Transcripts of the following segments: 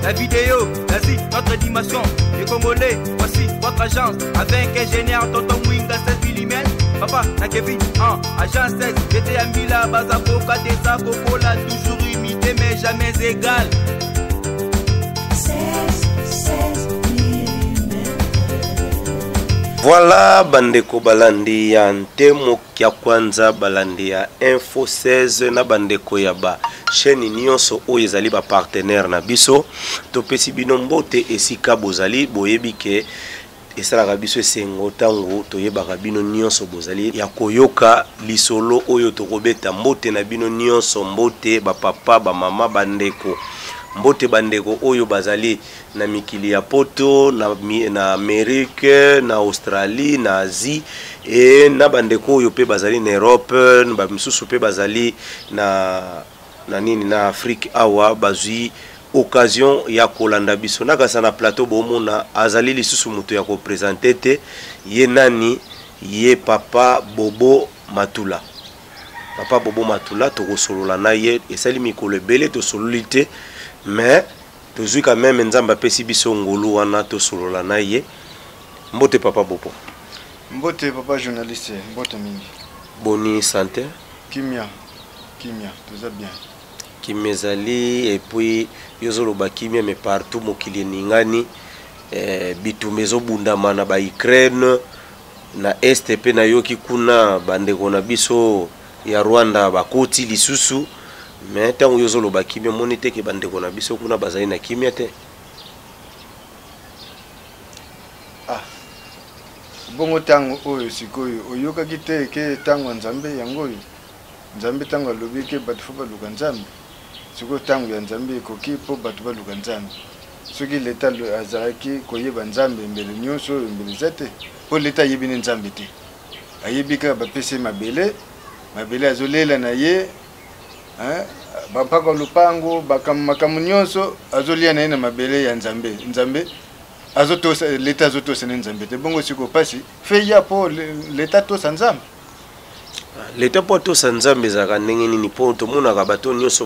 la vidéo, vas-y, notre dimension. Les Congolais, voici votre agence. Avec ingénieur Tonton Mwinga 16 mm. Papa, na Kevin, agence 16. J'étais à Mila, Bazako, Kadesa, Kokola, toujours imité mais jamais égal. Voilà bandeko balandi ya ntemo kia kwanza balandi ya Info 16 na bandeko ya ba chaîne nyonso oyo ezali ba partenaire na biso topesi bino mbote esika bozali boyebi ke esalaka biso esengo tango toyebaka bino nyonso bozali ya koyoka lisolo oyo tokobeta mbote na bino nyonso mbote ba papa ba mama bandeko mbote bandeko oyo bazali na mikili ya poto na Amerique na Australie na Asie et na bandeko oyo pe bazali na Europe ba misusu pe bazali na nini na Afrique awa bazui occasion ya kolanda biso na kasa na plateau bomona azali lisusu muto ya ko présenter te ye nani ye papa Bobo Matula. Papa Bobo Matula tokosolola na ye esali mikolo ebele tosololi te mais tozui quand même nzamba pesi biso ngolu wana tosolola na ye. Mbote papa Bobo. Mbote papa journaliste, mbote mingi. Boni santé. Kimia, tout ça bien. Kimezali et puis yozoloba kimia mais partout mokili ningani bitumezo bundama na ba Ukraine na este pe na yoki kuna bandeko na biso ya Rwanda bakoti lisusu mais tango yozoloba kimia monite ke bandeko na biso kuna bazali na kimia te. Bongo tango oyo sikoyo oyoka kite ke tango nzambe yango oyo nzambe tango alobi ke batu fo baluka nzambe sikoyo tango ya nzambe ekoki po batu baluka nzambe soki leta azalaki koyeba nzambe mbele nyonso oyo mbele zate po leta ayebi ne nzambe te ayebi kaka bapesi mabele azolela na ye bampaka lupango makambo nyonso azolia na ye na mabele ya nzambe azotosa leta azotosa ne nzambe te bongo siko pasi fe ya po leta tosa nzambe leta po tosa nzambe zaka ndenge nini po tomonaka bato nyonso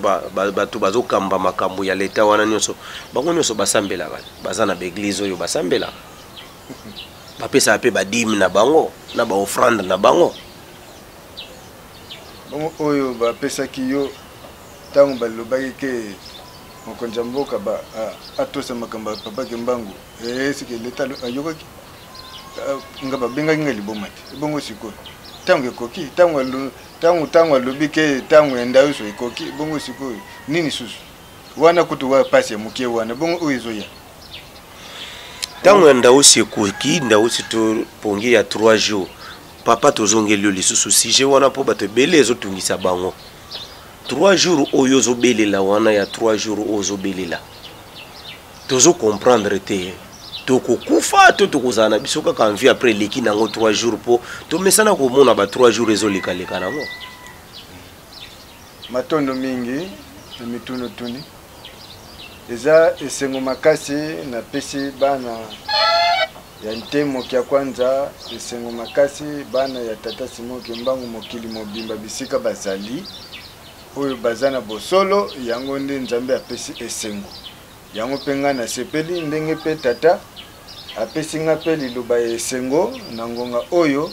bato bazokamba makambo ya leta wana nyonso bango nyonso basambelaka baza na beglise oyo basambelaka bapesa pe badimi na bango na ba offrande na bango bongo oyo bapesaki yo tango balobaki ke mokonzi mboka atosa makambo papa Kimbangu sike leta ayokaki nga babengaki nga liboma te bongo sikoyo tango ekoki tango alobi ke tango enda uso ekoki bongo sikoyo nini susu wana kutu wa pasi ya mukie wana bongo oyo ezoya tango enda uso ekoki nda uso to pongi ya 3 jours papa tozongeli lisusu sije wana po bato bele ezotungisa bango 3 jours oyo zobelela wana ya 3 jours ozo belela tozo comprendre te toko kufa to tokozana biso kaka envie après leki nango 3 jours po to mesana ko mona ba 3 jours ezolika leka nango matondo mingi mituno tuni eza esengo makasi na pesi bana ya ntemo kia kwanza esengo makasi bana ya tata Simon Kimbangu mokili mobimba bisika bazali oyo bazana bosolo yango nde nzambe apesi esengo yango penga na sepeli ndenge pe tata apesi nga pe liloba esengo na ngonga oyo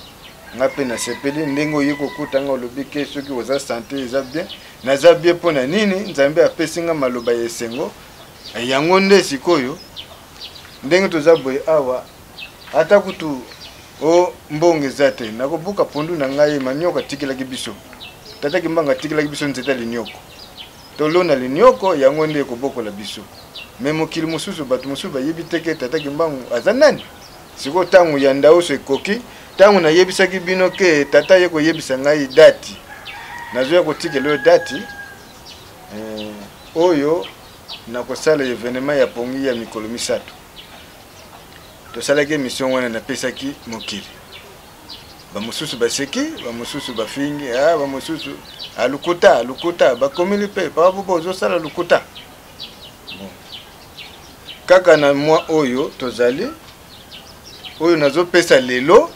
nga pe na sepeli ndenge oyo kokutanga olobi ke soki oza santé eza bien naza bien pona nini nzambe apesi nga maloba esengo yango nde sikoyo ndenge toza boye awa ata kutu o mbonge zate nakobuka pondu na ngai manyoka tikelaki biso tata Kimbangu tikelaki biso nzeta linyoko tolona linyoko yango nde kobokola biso me mokili mosusu bato mosusu bayebi teke tata Kimbangu aza nani siko tango ya ndauso ekoki tango nayebisaki bino ke tata ye koyebisa ngai dati nazoya kotikela oyo dati oyo nakosala evenement ya pongi ya mikolo misato tosalaki émission wana napesaki mokili bamosusu baseki bamosusu bafingi bamosusu alukuta bakomeli pe babobo ozosala lukuta kaka na mwa oyo tozali oyo nazopesa lelo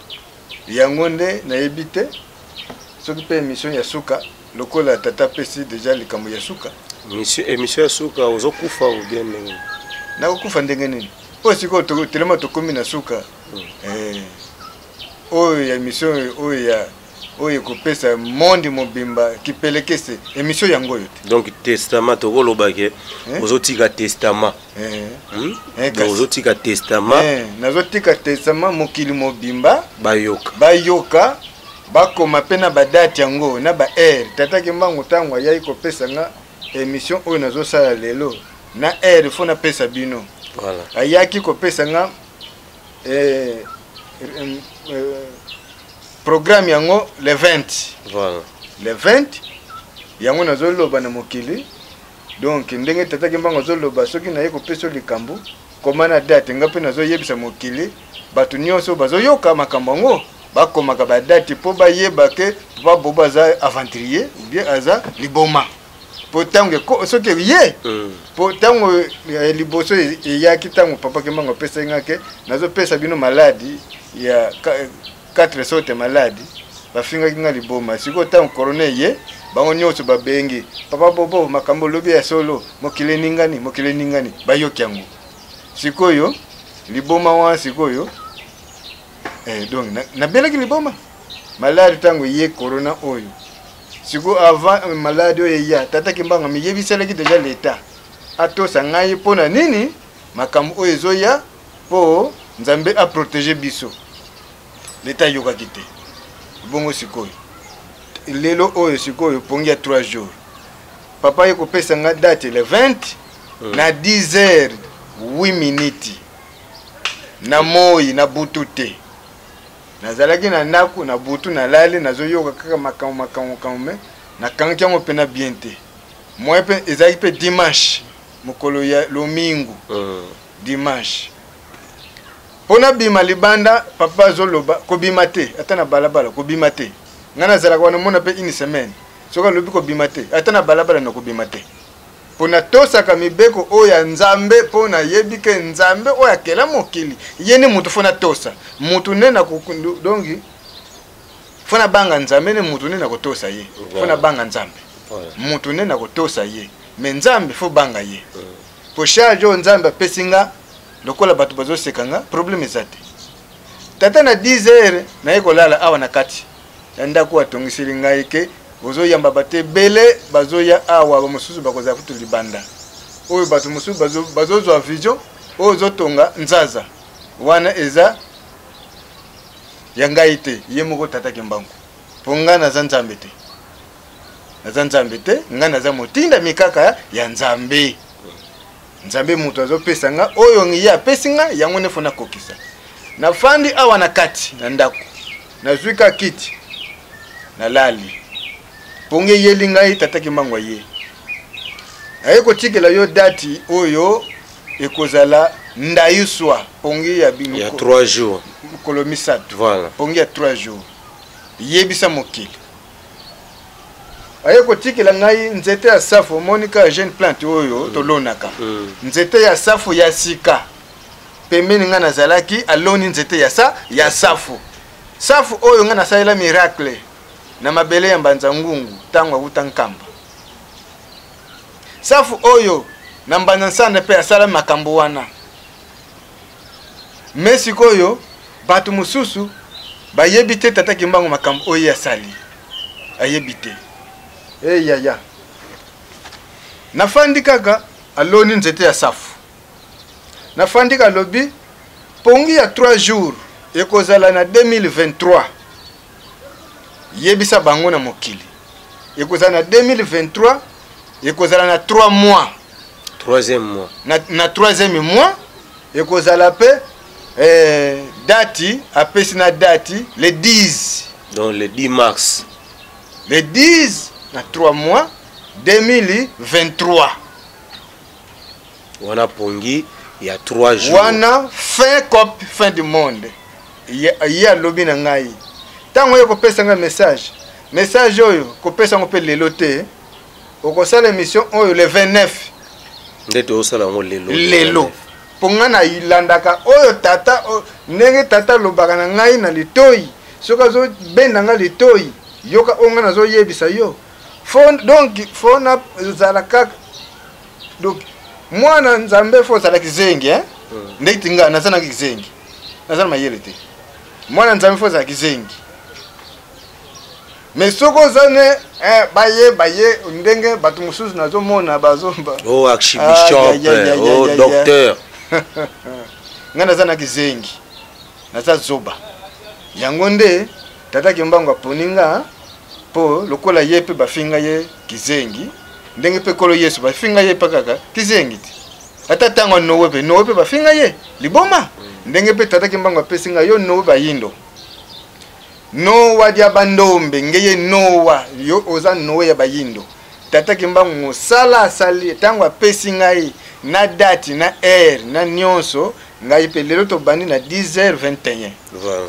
yango nde nayebi te soki pe émission ya suka lokola tata pesi deja likambo ya suka émission ya suka ozokufa ou bien nakokufa ndenge nini po siko telema tokomi na suka oyo ya émission oyo kopesa monde mobimba kipelekese émission yango yo te donc testament tokolobake ozotika testament ozotika testament nazotika testament mokili mobimba bayoka bakoma pe na badate yango na ba air tataki mbango ntango ayai kopesa nga émission oyo nazosala lelo na air fo napesa bino voilà ayaki kopesa nga programme yango le 20 voilà le 20 yango nazoloba na mokili donc ndenge tataki mbango zoloba soki naye kopesa likambo komana date nga pe nazoyebisa mokili bato nyonso bazoyoka makambo yango bakomaka badate po bayeba ke papa bobo aza aventurier ou bien aza liboma po tango soki ye po tango liboso eyaki tango papa kemango pesa ngake nazopesa bino maladi ya 4 sorte maladi bafinga kinga liboma siko tango corona ye bango nyonso babengi papa bobo makambo lobi ya solo mokile ningani bayoki yango sikoyo liboma wa sikoyo donc na belaki liboma maladi tango ye corona oyo siko avant maladi oyo ya tata kimbanga miyebiselaki deja l'état atosa ngai pona nini makambo oyo ezoya po nzambe a protéger biso l'état yokaki te bongo sikoyo lelo oyo sikoyo pongi ya 3 jours papa ye kopesa nga date le 20 na 10h 8 minutes na moi na butu te nazalaki na ndako na butu na lali nazoyoka kaka makambo me na kanki yango pe na bien te moi pe ezaki pe dimanche mokolo ya lomingu dimanche pona bima libanda papa zoloba kobima te ata na balabala kobima te ngana zala kwa mona pe une semaine soka lobi kobima te ata na balabala na kobima te pona tosaka mibeko oya nzambe pona yebike nzambe oya kela mokili yeni mutu fona tosa mutu nena kukundu dongi fona banga nzambe ne mutu nena kotosa ye fona banga nzambe mutu nena kotosa ye me nzambe fo banga ye po shajo nzambe pesinga lokola batu bazo sekanga problème ezate tata na 10h na yeko lala awa na kati ndako atongisiri ngai ke bozo yamba bate bele bazoya awa mususu bakoza kutu libanda oyo batu mususu bazozo a vision oyo zotonga nzaza wana eza yanga ite yemoko tata kimbangu ponga na zanzambe te ngana za motinda mikaka ya nzambe nzambe mutu azopesa nga oyo ngiya apesinga yango nefona kokisa na fandi awa na kati na ndako na zwika kiti na lali ponge yelinga tata kimbangu ye ayeko tikela yo dati oyo ekozala ndayuswa ponge ya bingo ya 3 jours kolomisatu voilà ponge ya 3 jours yebisa mokili ayeko tikela ngai nzete ya safu monika jeune plante oyo tolonaka nzete ya safu ya sika pembeni nga nazalaki aloni nzete ya safu oyo nga nasalela miracle na mabele ya mbanza ngungu tango akuta nkamba safu oyo na mbanza nsana pe asala makambo wana mesi koyo batu mususu bayebi te tata kimbangu makambo oyo yasali ayebi te yaya nafandi kaka aloni nzete ya safu nafandi ka lobi pongi ya 3 jours ekozala na 2023 yebisa bango na mokili ekozala na 2023 ekozala na 3 mois troisième mois na 3e mois ekozala pe dati apesi na dati le 10 donc le 10 mars le 10 na 3 mois 2023 wana pongi ya 3 jours wana fin du monde ya lobi na ngai tango yeko pesa nga message oyo kopesa ngo pe lelo te okosala émission oyo le 29 ndeto osala ngo lelo ponga na ilandaka oyo tata ndenge tata lobaka na ngai na litoi soka zo benda nga litoi yoka onga na zo yebisa yo donc fona zala kaka donc mwana nzambe fo sala kizengi ndeti nga nazana kizengi nazana mayele te mwana nzambe fo sala kizengi mais soko zane baye ndenge batu mususu nazo mona bazomba oh archibishop oh docteur nga nazana kizengi naza zoba yango nde tata kimbango aponinga po lokola yepe bafinga ye kizengi ndenge pe kolo Yesu bafinga ye pakaka kizengi ti ata tango nowe pe bafinga ye liboma ndenge pe tata kimbango apesinga yo nowe bayindo nowa dia bandombe ngeye nowa yo oza nowe ya bayindo tata kimbango mosala asali tango apesinga ye na date na heure na nyonso ngai pe lelo to bani na 10h21 voilà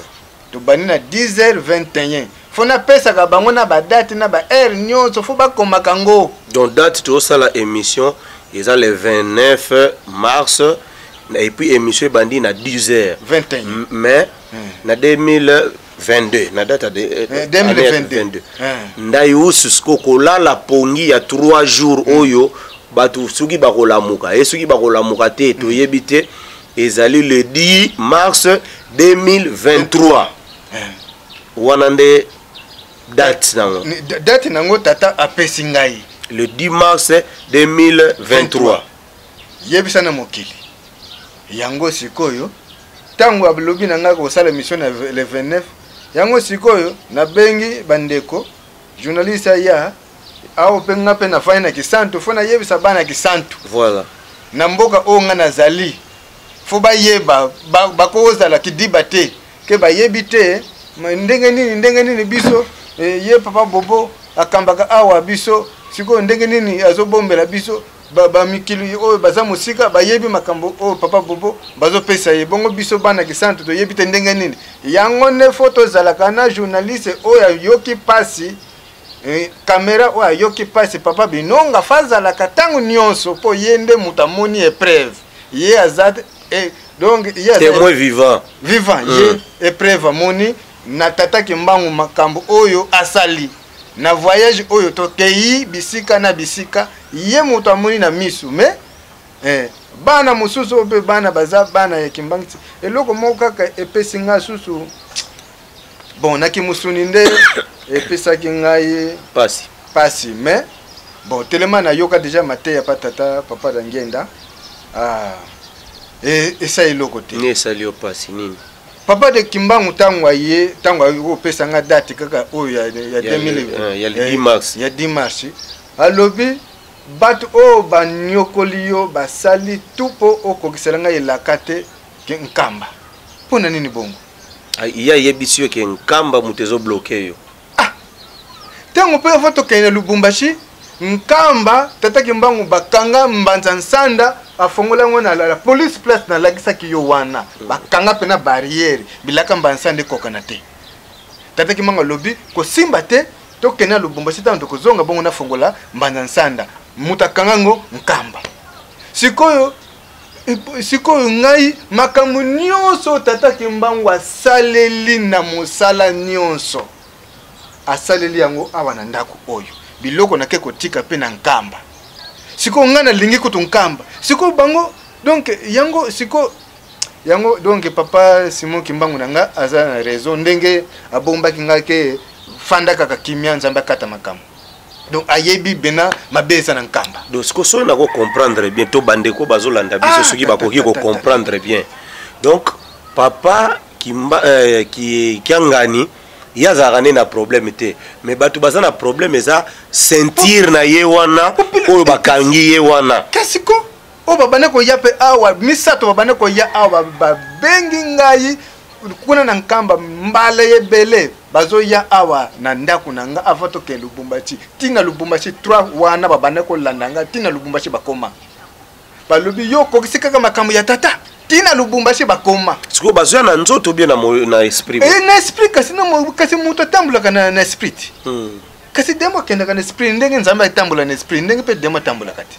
to bani na 10h21 fona pesa ka bango na ba date na ba heure nyonso fo ba koma kango donc date to sala émission ils ont le 29 mars et puis émission bandi na 10h 21 mais na 2022 na date de 2022 ndai ususko kolala pongi ya 3 jours oyo batu suki bakolamuka et suki bakolamuka te to yebite ezali le 10 mars 2023 wanande date nango date nango tata apesi ngai le 10 mars 2023 yebisa na mokili yango sikoyo tango ablobi nanga ko sala mission le 29 yango sikoyo na bengi bandeko journaliste ya ao penga pe na faina kisantu fona yebisa bana kisantu voilà na mboka o nga nazali fo ba yeba bakoza la kidiba te ke ba yebite ndenge nini biso ye papa bobo akambaka awa biso siko ndenge nini azobombela biso ba mikili o baza musika ba yebi makambo o papa bobo bazo pesa ye bongo biso bana kisantu to yebite ndenge nini yango ne photo zalaka na journaliste o ya yoki pasi camera o ya yoki pasi papa binonga fazala katangu nyonso po yende mutamoni épreuve ye azat et donc ye témoin vivant ye épreuve moni na tata kimbangu makambo oyo asali na voyage oyo to kei bisika na bisika ye muto amoni na misu mais bana mususu ope bana baza bana ya kimbangu eloko moko kaka epesinga susu bon nakimusuni nde epesaki ngai pasi mais bon tellement na yoka déjà mateya patata papa dangenda esa eloko te ni esali yo pasi nini papa de kimbangu tango aye tango opesa nga date kaka oyo ya 2000 ya 10 mars ya 10 mars alobi batu o banyokoli yo basali tupo okokisela nga elaka te ke nkamba pona nini bongo iya yebisi yo ke nkamba mutezo bloqué yo tango pe foto kene Lubumbashi nkamba tata kimbangu bakanga mbanza nsanda afongola ngona la police place na lagisa kiyo wana bakanga pena barrière bilaka mbanza nde kokana te tata kimbangu lobi ko simba te to kena Lubumbashi tanto kozonga bongo na fongola mbanza nsanda mutakanga ngo nkamba sikoyo ngai makambo nyonso tata kimbangu asaleli na mosala nyonso asaleli yango awa na ndako oyo biloko na ke kotika pe na nkamba siko ngana lingi kutu nkamba siko bango donc yango donc papa Simon Kimbangu nanga aza na raison ndenge abomba kinga ke fanda kaka kimia nzamba kata makambo donc ayebi bena mabeza na nkamba donc siko so na ko comprendre bien to bandeko bazolanda biso soki bakoki ko comprendre bien donc papa qui kiangani yazarane na problème te mais batu bazana problème eza sentir na ye wana oyo bakangi ye wana kasiko o babane ko yape awa misato babane ko ya awa babengi ngai kuna na nkamba mbala yebele bazo ya awa na ndaku nanga avato ke Lubumbashi tina Lubumbashi 3 wana babane ko landanga tina Lubumbashi bakoma balubi yo ko kisika kama makambo ya tata tina Lubumbashi bakoma siko bazo na nzoto bien na esprit na esprit kasi muto tambula kana na esprit kasi demo kenda kana esprit ndenge nzamba tambula na esprit ndenge pe demo tambula kati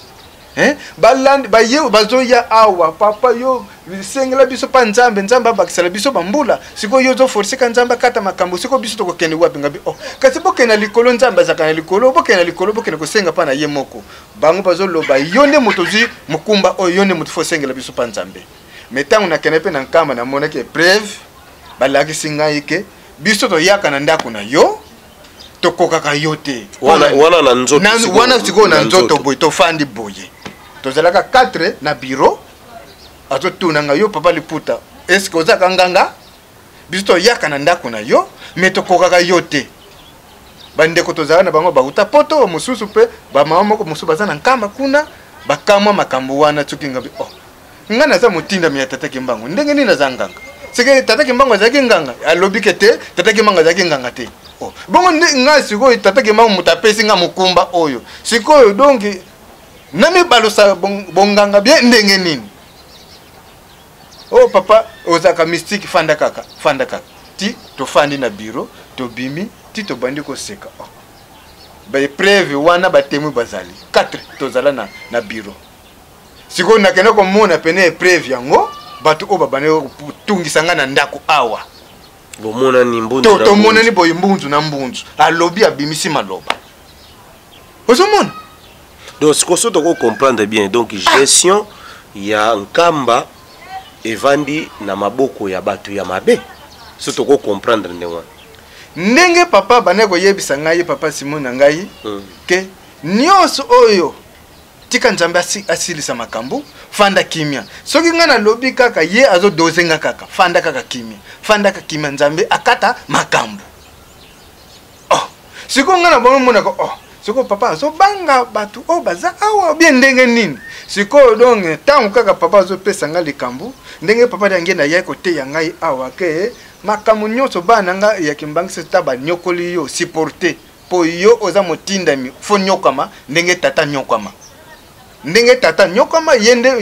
baland baye bazo ya awa papa yo sengela biso pa nzambe nzambe abakisala biso bambula siko yo zo forcer ka nzambe kata makambo siko biso to kokende wapi ngabi oh kasi bokena likolo nzambe azakana likolo bokena ko senga pa na ye moko bango bazo loba yonde motozi mukumba o yonde moto fo sengela biso pa nzambe metango na kenepe na nkamba na mona ke preuve balaki singa ike biso to yaka na ndako na yo to kokaka yote wana na nzoto wana siko na nzoto boy to fandi boye to zalaka 4 na bureau azo tunanga yo papa liputa est-ce que ozaka nganga biso yaka na ndako na yo meto kokaka yote bande ko tozala na bango bauta poto mususu pe ba mama moko mususu bazana nkamba kuna bakamwa makambo wana tukinga bi oh ngana za mutinda mi tata kimbango ndenge nini za nganga sike tata kimbango za nganga alobi kete tata kimbango za nganga te oh bongo ngasi ko tata kimbango mutapesi nga mukumba oyo sikoyo dongi nami balosa bonganga bien ndenge nini oh papa ozaka mystique fanda kaka ti to fandi na bureau to bimi ti to bandi ko seka oh ba preuve wana ba temu bazali 4 to zala na bureau siko na kena ko mona pene preuve yango batu o babane tungisa na ndako awa bomona ni mbunzu to mona ni boy mbunzu na mbunzu alobi abimisi maloba ozomona donc ce qu'on doit comprendre bien donc gestion ya nkamba evandi na maboko ya batu ya mabe surtout ko comprendre ndenge papa baneko yebisa ngai papa Simon na ngai ke nyonso oyo tika nzambe asilisa makambo fanda kimia soki ngana lobi kaka ye azo dozenga kaka fanda kaka kimia nzambe akata makambo oh siko ngana bomo mona ko oh siko papa so banga batu o baza awa bien ndenge nini siko donc tangu kaka papa zo pesa nga likambu ndenge papa ngenda ya kote ya ngai awa ke makambo nyonso bana nga ya kimbangisa taba nyokoli yo supporter po yo oza motindami fo nyokama ndenge tata nyokama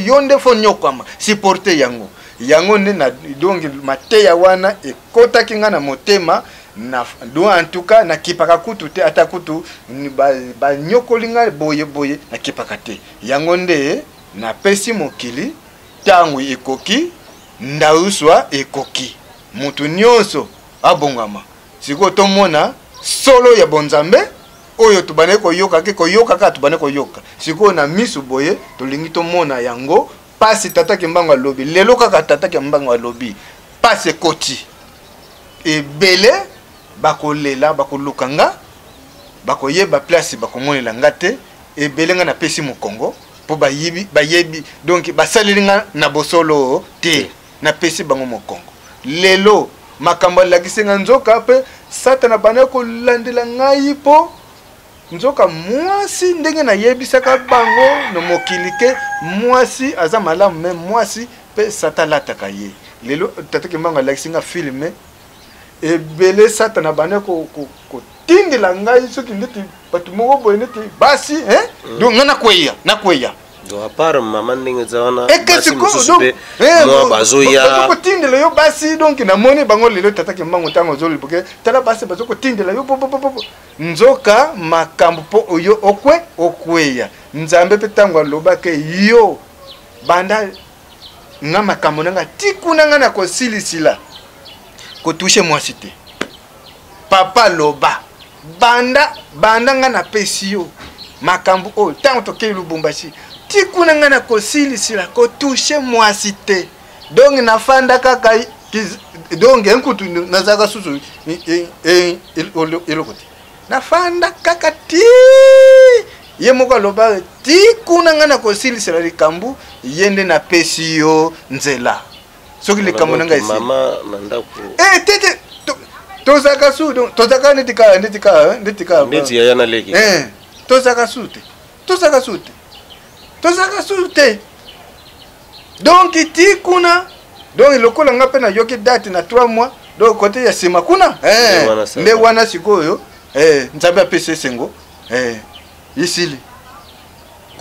yonde fo nyokama supporter yango ne na donc mateya wana ekota kinga na motema na do en tout cas na kipaka kutu te atakutu ba nyokolinga boye na kipaka te yango nde na pesi mokili tangu ekoki ndauswa ekoki mutu nyonso abongama siko tomona solo ya bonzambe oyo tubane koyoka ka tubane koyoka siko na misu boye tolingi tomona yango pasi tata kimbango alobi lelo kaka tata kimbango alobi pasi koti ebele bakolela bakolukanga bakoyeba place bakomonela ngate ebelenga na pesi mokongo po bayebi donc basalilinga na bosolo te na pesi bango mokongo lelo makambo lakisenga nzoka pe satana bana ko landela ngai po nzoka mwasi ndenge na yebisaka bango no mokilike mwasi aza malamu me mwasi pe satala takaye lelo tatake mbanga lakisenga filme ebele satana bana ko tindela ngai soki ndeti batu moko boye neti basi donc ngana kweya do apart mama ndenge zawana basi mususupe mo bazoya ko tindela yo basi donc na moni bango lelo tatake mbango tango zoli porque tala basi bazoko tindela yo nzoka makambo po oyo okweya nzambe pe tango aloba ke yo banda nga makambo nanga tikuna nga na kosilisila ko toucher mwasi te papa loba banda nga na pesi yo makambo o tango tokei Lubumbashi tikuna nga na kosilisila ko toucher mwasi te donc na fanda kaka donc enkutu nazaka susu elokoti na fanda kaka ti ye moko loba tikuna nga na kosilisila likambu yende na pesi yo nzela soki likambo nanga isi mama mandako tete tozaka su donc tozaka netika ndezi ya na leki tozaka sute donc tikuna donc lokola nga pe na yoki date na 3 mois donc côté ya sima kuna nde wana sikoyo nzambe apese sengo isili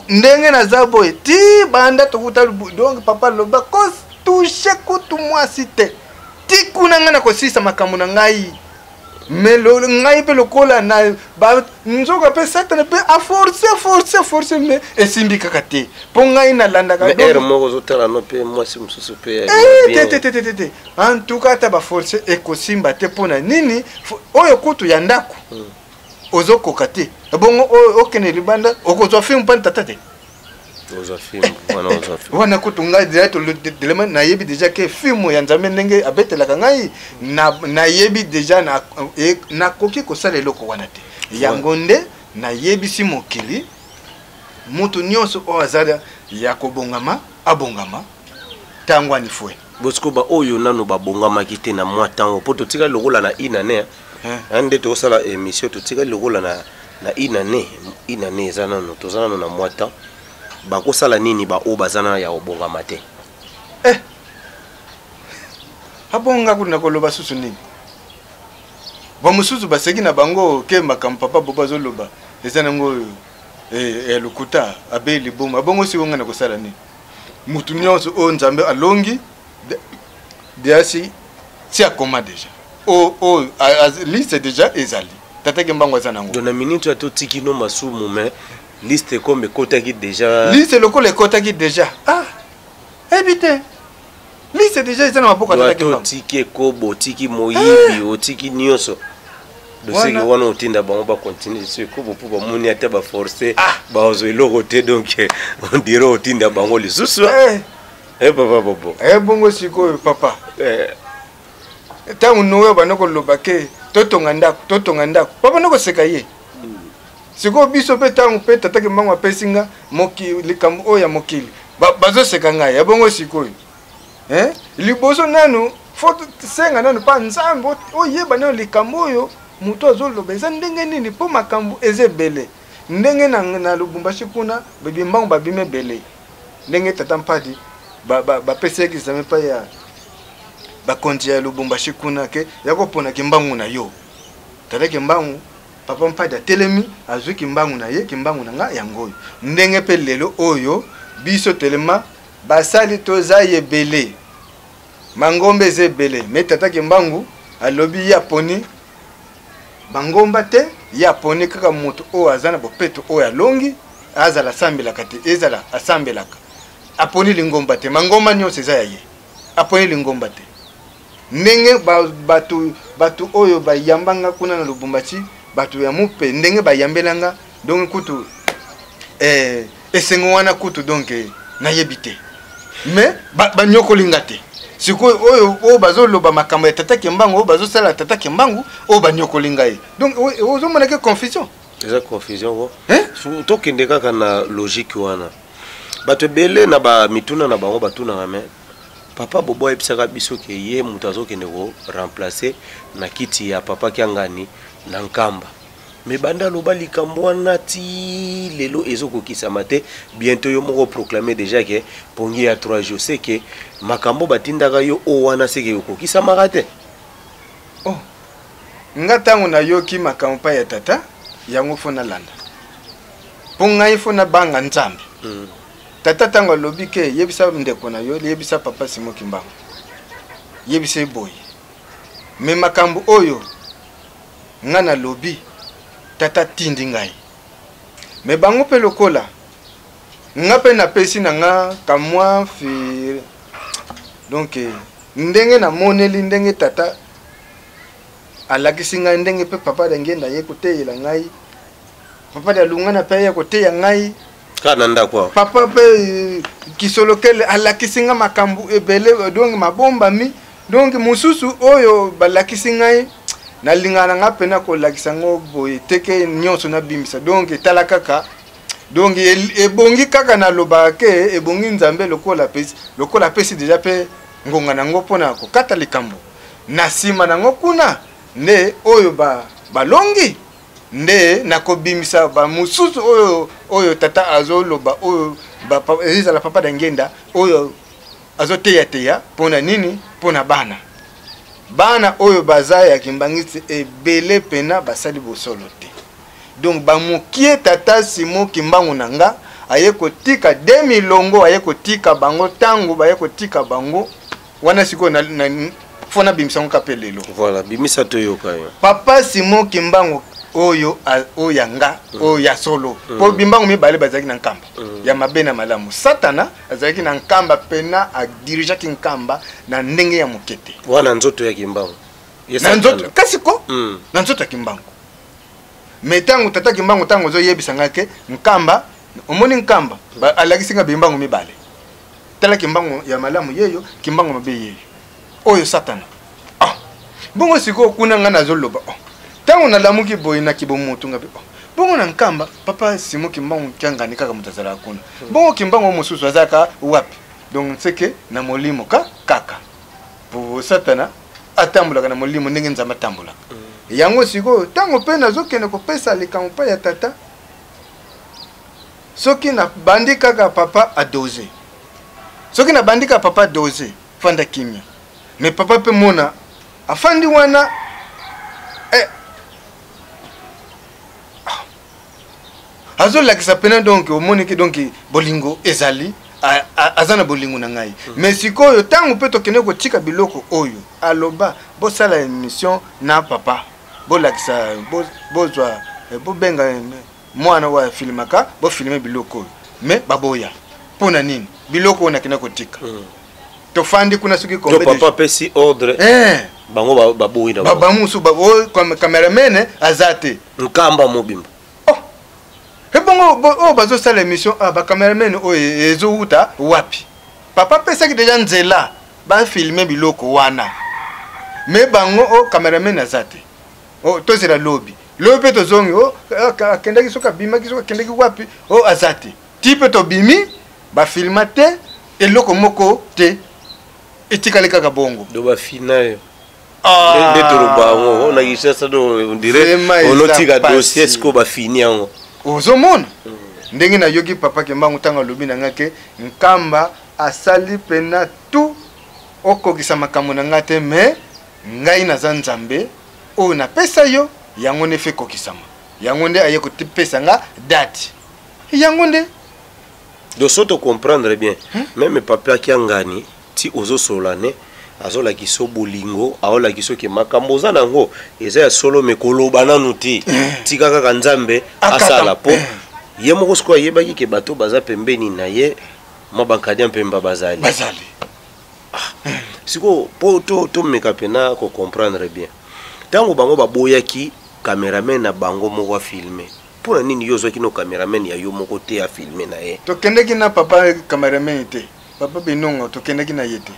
ndenge na zabo ti banda tokuta donc papa loba touche kutu mwasi te tikuna nga na kosisa makambo na ngai mais ngai pe lokola na ba nzoka pe satana pe a forcer mais esimbi kaka te po ngai na landa ka mais mo zo tala no pe moi si mususu pe te en tout cas ta ba forcer e ko simba te pona nini oyo kutu ya ndako ozo kokate bongo okene libanda okozwa film pan tata te ozo film wana kutu ngai direct le na yebi déjà que film ya nzambe ndenge abetela ngai na yebi déjà na koki ko sala eloko wana te yango nde na yebi si mokili mutu nyonso o azala ya kobongama abongama tango ani fwe bosko ba oyo nanu babongama kite na mwa tango po totika lokola na inane ande to sala émission totika lokola na inane zana no tozana na mwa temps bako sala nini ba o bazana ya obongama te abonga kuna koloba susu nini ba mususu baseki na bango ke makampa papa boba zoloba ezana ngo lukuta abeli boma bongo si wonga na kosala nini mutu nyonso o nzambe alongi diasi si akoma déjà liste déjà ezali tatake mbango azana ngo dona minute to tikino masumu mais liste comme kotaki déjà liste lokole kotaki déjà ebite liste déjà ezana mapoka tatake mbango tiki kobo tiki moyibi otiki nyoso doseki wana otinda bango ba continuer ce kobo pour ba moni ata ba forcer ba ozo eloko te donc on dirait otinda bango lisusu papa bobo bongo siko papa tangu noyo banoko lobake totonga ndako papa noko seka ye siko biso pe tangu pe tatake mbango apesinga moki likambo oya mokili bazo seka ngai bongo siko liboso nanu foto senga nanu pa nzambo oyeba nanu likambo oyo muto azoloba eza ndenge nini po makambo ezebele ndenge na Lubumbashi kuna bimbango babime bele ndenge tata mpadi bapesi kisame pa ya bakonzi ya Lubumbashi kuna ke yakopona kimbangu na yo tata kimbangu papa mpadi atelemi azwi kimbangu na ye kimbangu na nga yango ndenge pe lelo oyo biso telema basali toza yebele mangombe zebele me tata kimbangu alobi ya poni bangomba te ya poni kaka moto o azana bopeto o ya longi azala sambelaka te ezala asambelaka aponi lingomba te mangomba nyonso eza ya ye aponi lingomba te ndenge batu oyo bayambanga kuna na Lubumbashi batu ya mupe ndenge bayambelanga donc kutu esengo wana kutu donc nayebi te mais banyokolinga te sikoyo oyo bazoloba makambo ya tata Kimbangu bazo sala tata Kimbangu o banyokolinga ye donc ozomona ke confusion eza confusion wo tokende kaka na logique wana bato bele na ba mituna na bango batuna ngame papa bobo ebisaka biso ke ye mutu azokende ko remplacer na kiti ya papa Kiangani na Nkamba mais banda loba likambo wana ti lelo ezokokisama te bientôt yo moko proclamer déjà que pongi ya 3 jours c'est que makambo batindaka yo o wana c'est que yokokisama te ngatango na yoki makambo pa ya tata yango fona landa ponga ifona banga nzambe tata tango lobi ke yebisa ndeko na yo yebisa papa Simon Kimbangu yebisa boy me makambo oyo ngana lobi tata tindi ngai me bango pe lokola nga pe na pesi na nga kamwa fi donc ndenge na moneli ndenge tata alakisi ngai ndenge pe papa ngenda ye koteyela ngai papa da lungana pe ye koteya ngai kana ndakwa papa pe kisolokele alakisi nga makambu ebele donc mabomba mi donc mususu oyo balakisi ngai na lingana nga pena ko lakisa ngo boye teke nyonso na bimisa donc tala kaka donc ebongi kaka na lobake ebongi nzambe lokola pesi déjà pe ngonga nango pona ko kata likambo na sima nango kuna nde oyo balongi nde nakobimisa ba mususu oyo tata azoloba oyo ezala papa dangenda oyo azoteya pona nini pona bana oyo baza ya Kimbangisi ebele pena basali bosolo te donc bamukie tata Simon Kimbangu nanga aye kotika 2000 longo aye kotika bango tango baye kotika bango wana siko na fona bimisa kapelelo. Voilà, bimisa toyoka yo. Papa Simon Kimbangu oyo oyanga oya solo. Po bimbangu mibale bazaki na nkamba. Ya mabena malamu. Satana azaki na nkamba pena a dirija ki nkamba na ndenge ya mokete. Wana nzoto ya Kimbangu. Na nzoto kasiko? Na nzoto ya Kimbangu. Metangu tata Kimbangu tango zo yebisanga ke nkamba omoni nkamba alakisinga bimbangu mibale. Tala Kimbangu ya malamu yeyo, Kimbangu mabe yeyo. Oyo Satana. Bongo siko kuna ngana zoloba. Tango na lamuki boy na kibomutu ngabe. Bongo na nkamba papa Simon Kimbangu kyanga nikaka mutazala kuna. Bongo Kimbangu mususu azaka wapi. Donc seke na molimo kaka. Po Satana atambula na molimo ndenge nzamba tambula. Yango siko tango pe nazokene ko pesa likampa ya tata. Soki na bandika ka papa a doser. Soki na bandika papa doser fanda kimia. Mais papa pe mona afandi wana azo lakisa pena donc omoni ke donc bolingo ezali azana bolingo na ngai. Mais sikoyo tango pe tokene ko tika biloko oyo aloba bo sala émission na papa bo lakisa bozwa bo benga mwana wa filmaka bo filmer biloko mais baboya pona nini biloko na kena ko tika. Tofandi kuna suki kombe. Papa pesi ordre. Bango baboyi na. Baba musu babo comme cameraman azate. Nkamba mobimba. Et bon, bazo sala émission ba cameraman o ezo uta wapi. Papa pesa ki déjà nzela ba filmer biloko wana. Mais bango o cameraman azate. O to c'est la lobby. Lobby to zongi o kendaki soka bima ki soka kendaki wapi o azate. Type to bimi ba filmate eloko moko te. Etikale kaka bongo. Do ba finayo. Ndetoro bango na yisasa do ndire onotika dossier sko ba fini yango. Ozomona ndenge na yoki papa Kimbangu tanga lobi na ngake nkamba asali pena tu okokisa makambo na ngate me ngai na zanzambe o na pesa yo yango ne fe kokisama yango nde aye ko pesa nga date yango nde do soto comprendre bien même papa kiangani ti ozo solane azola kiso bolingo aola kiso ke makambo za nango eza ya solo mekoloba nanu ti tika kaka nzambe asala po ye moko sko yebaki ke bato baza pembeni na ye mabankadia mpemba bazali siko po to meka pena ko comprendre bien tango bango baboyaki cameraman na bango moko filmer pona nini yo zwaki no cameraman ya yo moko te a filmer na ye to kendeki na papa cameraman te papa binongo to kendeki na yete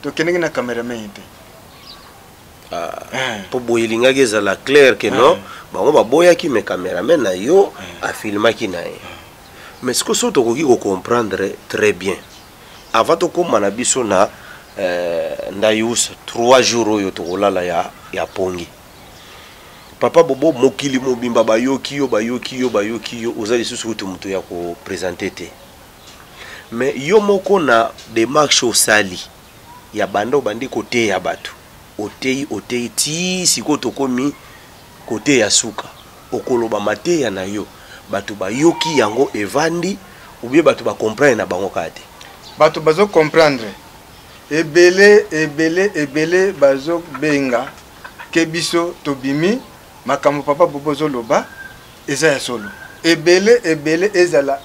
to kendeki na cameraman te po boyelinga geza la clair que non bango baboyaki me cameraman na yo a filmaki na ye mais ce que so to ko comprendre très bien avant to ko mana biso na ndayusa 3 jours yo to kolala ya pongi papa bobo mokili mobimba bayoki yo ozali susu to muto ya ko présenter te mais yo moko na démarche osali ya bando bandi côté ya bato otei ti siko tokomi côté ya suka okoloba mateya na yo bato bayoki yango evandi ou bien bato ba comprendre na bango kate bato bazo comprendre ebele bazo benga ke biso tobimi makambo papa bobozo loba eza ya solo ebele ezala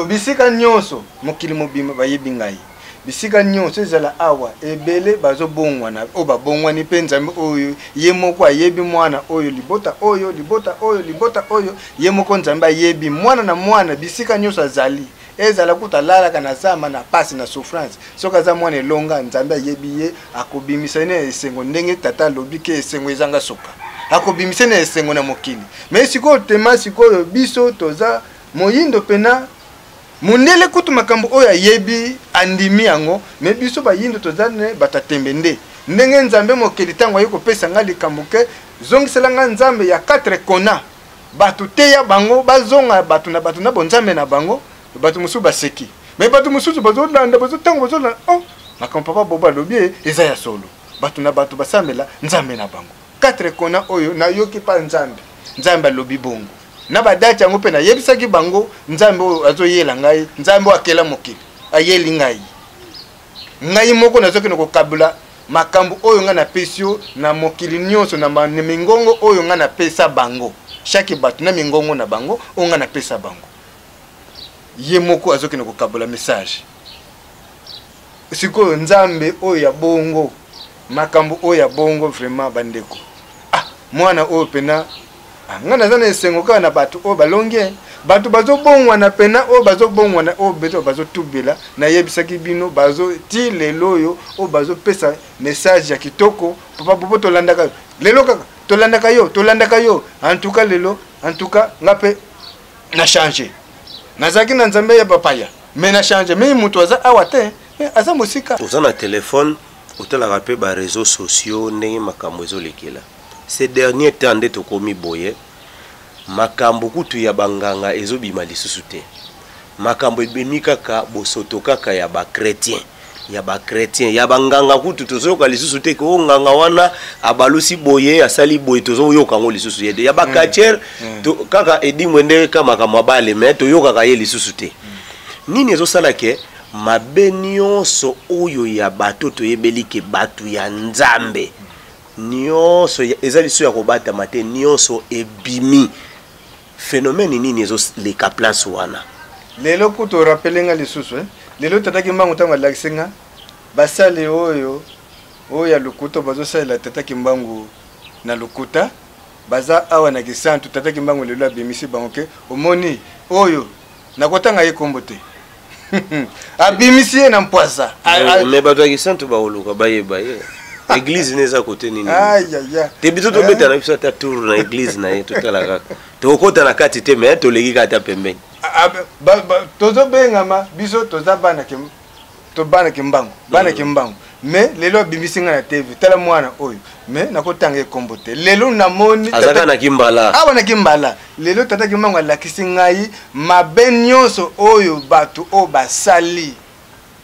bisika nyonso mokili mobima bayebi ngai bisika nyonso ezala awa ebele bazo bongwana o babongwani pe nzambe oyo ye moko ayebi mwana oyo libota oyo ye moko nzambe ayebi mwana na mwana bisika nyonso azali ezala kutalala kana zama na pasi na souffrance soka za mwana elonga nzambe ayebi ye akobimisa ne esengo ndenge tata lobi ke esengo ezanga soka akobimisa ne esengo na mokili mais siko tema siko biso toza moyindo pena mundele kutu makambo oya yebi andimi yango me biso bayindo tozane batatembe nde ndenge nzambe mokeli tango ayiko pesa nga likambo ke zongisela nga nzambe ya 4 kona batu teya bango bazonga batu na bonzambe na bango batu musu baseki me batu musu bazolanda tango bazolanda oh makambo papa boba lobi eza ya solo batu basamela nzambe na bango 4 kona oyo na yoki pa nzambe lobi bongo na badati yango pe na yebisaki bango nzambe azoyela ngai nzambe akela mokili ayeli ngai moko nazoki nokokabula makambo oyo nga na pesio na mokili nyonso na mingongo oyo nga na pesa bango chaque bato na mingongo na bango oyo nga na pesa bango ye moko azokende kokabola message sikoyo nzambe oyo ya bongo makambo oyo ya bongo vraiment bandeko mwana oyo pena nga naza na esengo kaka na bato oyo balonge bato bazobongwa na pena oyo bazobongwa na oyo beto bazotubela nayebisaki bino bazo ti lelo oyo oyo bazopesa message ya kitoko papa popo tolandaka yo lelo kaka tolandaka yo en tout cas lelo en tout cas nga pe na changer nazaki na nzambe ya papaya mais na changer mais mutu aza awa te aza mosika oza na telefone otalaka mpe ba réseaux sociaux ndenge makambo ezolekela ces derniers temps nde tokomi boye makambo kutu ya banganga ezobima lisusu te makambo ebemi kaka bosoto kaka ya bakretien ya banganga kutu tozoyoka lisusu te ko nganga wana abalusi boye asali boye tozoyoka ngo lisusu yede ya bakatier kaka edimwe nde ka makambo abale me toyoka ye lisusu te nini ezosala ke mabe nyonso oyo ya bato toyebeli ke batu ya nzambe nyonso eza liso ya kobatama te nyonso ebimi phénomène nini ezoleka place wana lelo kuto rappelenga lisusu lelo tataki mbangu ntango alakisenga basali oyo ya lukuta bazosalela tataki mbangu na lukuta baza awa na kisantu tataki mbangu lelo abimisi bango ke omoni oyo nakotanga ye kombo te abimisi ye na mpwasa me bato ya kisantu baoluka bayeba ye église neza côté nini te biso to beta na biso ata tour na église na ye totala kaka tokota na kati te mais toleki kata pembeni tozo bengama biso toza bana kimbangu mais lelo bibisinga na TV tala mwana oyo mais nakotanga ekombo te lelo namoni azaka na kimbala na kimbala lelo tata kimbangu alakisi ngai mabe nyonso oyo bato o basali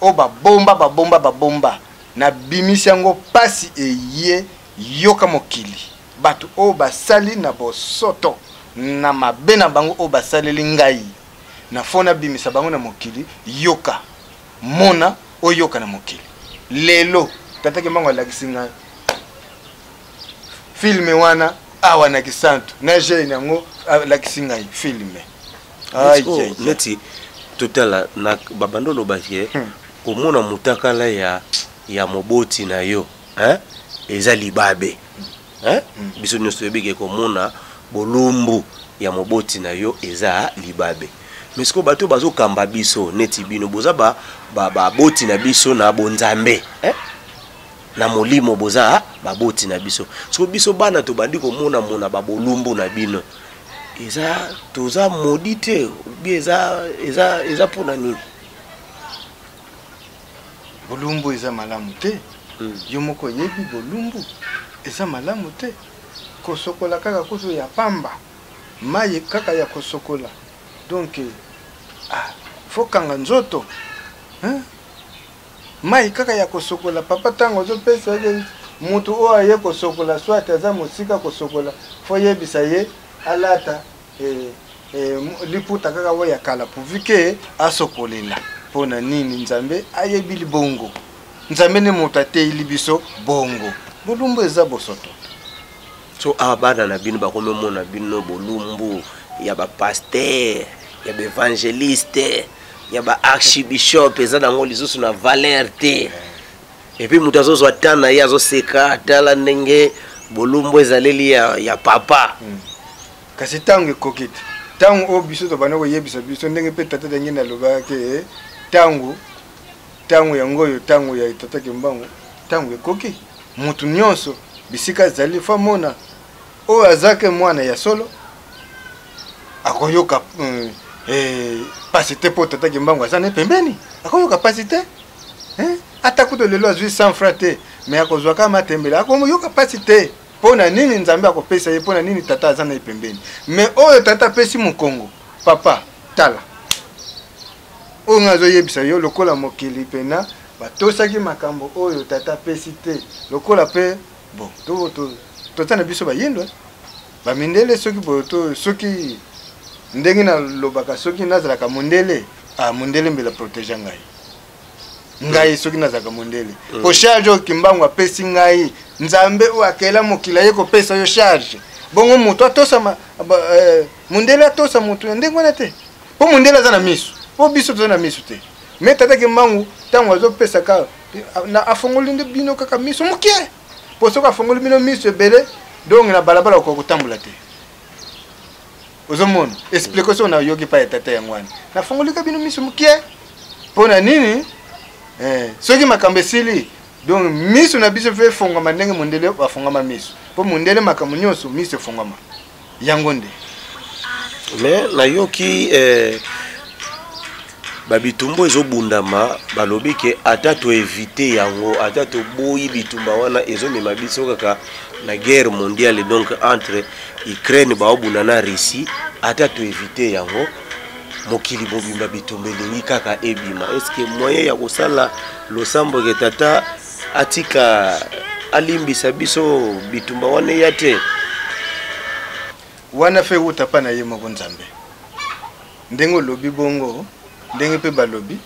o babomba na bimisi yango pasi eye yoka mokili bato o basali na bosoto na mabe na bango o basaleli ngai na fona bimisa bango na mokili yoka mona o yoka na mokili lelo tataki mbango alakisi ngai filme wana awa na kisantu na jeune yango alakisi ngai filme neti totala na babandolo bakie komona mutakala ya moboti na yo eza libabe biso nyonso ebike komona bolumbu ya moboti na yo eza libabe mais siko bato bazokamba biso neti bino boza baboti na biso na bonzambe na molimo boza baboti na biso siko biso bana tobandi komona babolumbu na bino eza toza modite bi eza pona nini bolumbu eza malamu te yo moko yebi bolumbu eza malamu te kosokola kaka kusu ya pamba mayi kaka ya kosokola donc fokanga nzoto mayi kaka ya kosokola papa tango zo pesa mutu o aye kosokola soit aza mosika kosokola fo yebisa ye alata liputa kaka wo ya kala puvike asokolela pona nini nzambe ayebili bongo nzambe ne motate libiso bongo bolumbu eza bosoto so abana na bino bakome mona bino bolumbu ya ba pasteur ya ba évangéliste ya ba archbishop eza nango lisusu na valeur te et puis mutu azozwa tana ye azoseka tala ndenge bolumbu ezaleli ya papa kasi tango ekokiti tango o biso to bana koyebisa biso ndenge pe tata ndenge na lobake tango yango yo tango ya tata kimbangu tango ekoki mutu nyonso bisika zali fa mona o azake mwana ya solo akoyoka pasite po tata kimbangu azane pembeni akoyoka pasite ata kuto lelo azwi sans frate mais akozwa kama tembela akoyoka pasite pona nini nzambe akopesa ye pona nini tata azana pembeni mais oyo tata pesi mukongo papa tala o ngazo yebisa yo lokola mokili pena batosaki makambo oyo tata pesi te lokola pe bon to tana biso bayendo bamindele soki ndenge na lobaka soki nazalaka mondele mondele mbela protéger ngai ngai soki nazaka mondele po charge o kimbangu apesi ngai nzambe o akela mokila ye ko pesa yo charge bongo mutu atosa mondele atosa mutu ndenge wana te po mondele aza na miso po biso toza na miso te me tata kimbangu ntango azopesa ka na afongoli nde bino kaka miso mokie po soki afongoli bino miso ebele donc na balabala okokotambola te ozomona explication na yoki pa ya tata yango wana nafongolika bino miso mokie mpona nini soki makambo esili donc miso na biso fe efongama ndenge mondele afongama miso mpo mondele makambo nyonso miso efongama yango nde me nayoki babitumba ezobundama balobi ke ata toevite yango ata toboyi bitumba wana ezomema biso kaka na guerre mondiale donc entre Ukraine baobunda na Russie ata toevite yango mokili bobimba bitumba elingi kaka ebima eske moyen ya kosala losambo ke tata atika alimbisa biso bitumba wana ya te wana fe uta pa na ye moko nzambe ndenge olobi bongo ndenge pe balobi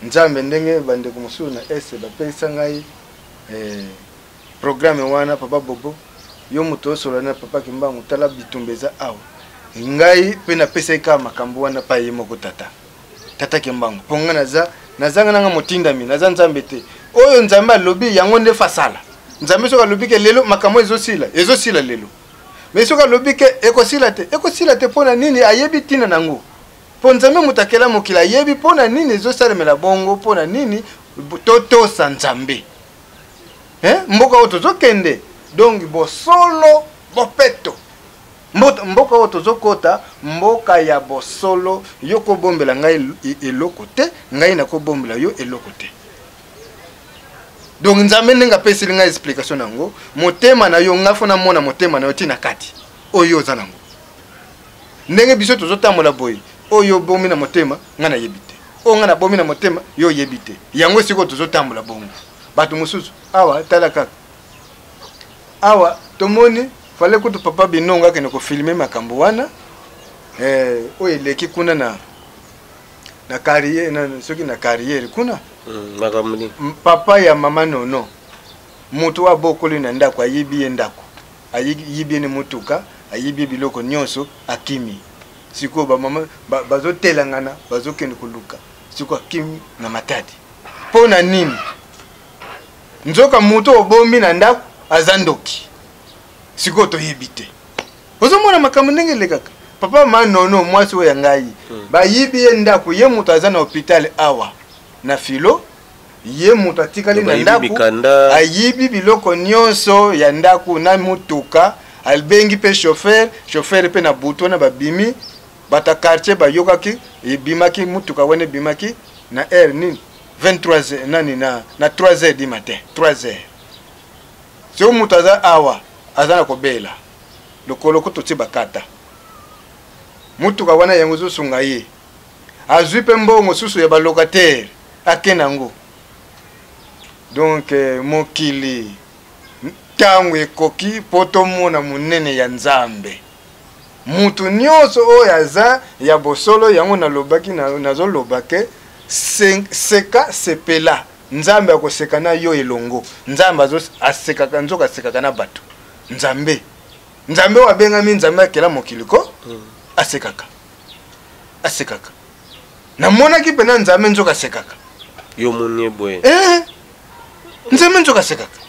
nzambe ndenge bandeko mosusu na ese bapesa ngai programme wana papa bobo yo muto osola na papa kimbangu tala bitumba eza awa ngai pe napesa ka makambo wana pa ye moko tata kimbangu ponga nazanga nanga motindami naza nzambe te oyo nzambe alobi yango nde fasala nzambe soka alobi ke lelo makambo ezosila lelo mais soka alobi ke ekosila te pona nini ayebi tina nango po nzambe mutakela mokila yebi pona nini ezosalemela bongo pona nini totosa nzambe mboka oyo tozokende donc bosolo bopeto mboka oyo tozokota mboka ya bosolo yo kobombela ngai eloko te ngai nakobombela yo eloko te donc nzambe ndenge apesili ngai explication nango motema na yo nga fona mona motema na yo tina kati oyo oza nango ndenge biso tozotambola boye oyo bomi na motema nga nayebi te oyo nga nabomi na motema yo oyebi te yango sikoyo tozotambola bongo bato mosusu awa tala kaka awa tomoni fale kutu papa binonga akende kofilme makambo wana oyo eleki kuna na carrière soki na carrière kuna papa ya mama nono mutu abokoli na ndako ayibi ye ndako ayibi ne mutuka ayibi biloko nyonso akimi siko ba mama bazotelangana bazokende kuluka siko akimi na matadi pona nini nzoka mutu obombi na ndako azandoki siko toyebi te ozomona makambo ndenge lekaka papa mama nono mwasi oyo ngai bayibi ye ndako ye mutu aza na hôpital awa na filo ye mutu atikali na ndako ayibi biloko nyonso ya ndako na mutuka albengi pe chauffeur pe na buto na babimi bata quartier bayokaki ebimaki mutuka wana ebimaki na heure nini 23h nani na 3h du matin 3h so mutu aza awa aza na kobela lokolo ko toti bakata mutuka wana yango zosunga ye azwi pe mbongo susu ya balocataire akenango donc mokili ntango ekoki poto mona munene ya nzambe mutu nyonso oyo aza ya bosolo yango nalobaki nazolobake seka sepela nzambe akoseka na yo elongo nzambe asekaka nzoka asekaka na bato nzambe wabengami nzambe akela mokiliko asekaka namonaki pena nzambe nzoka asekaka yo monie boye nzambe nzoka asekaka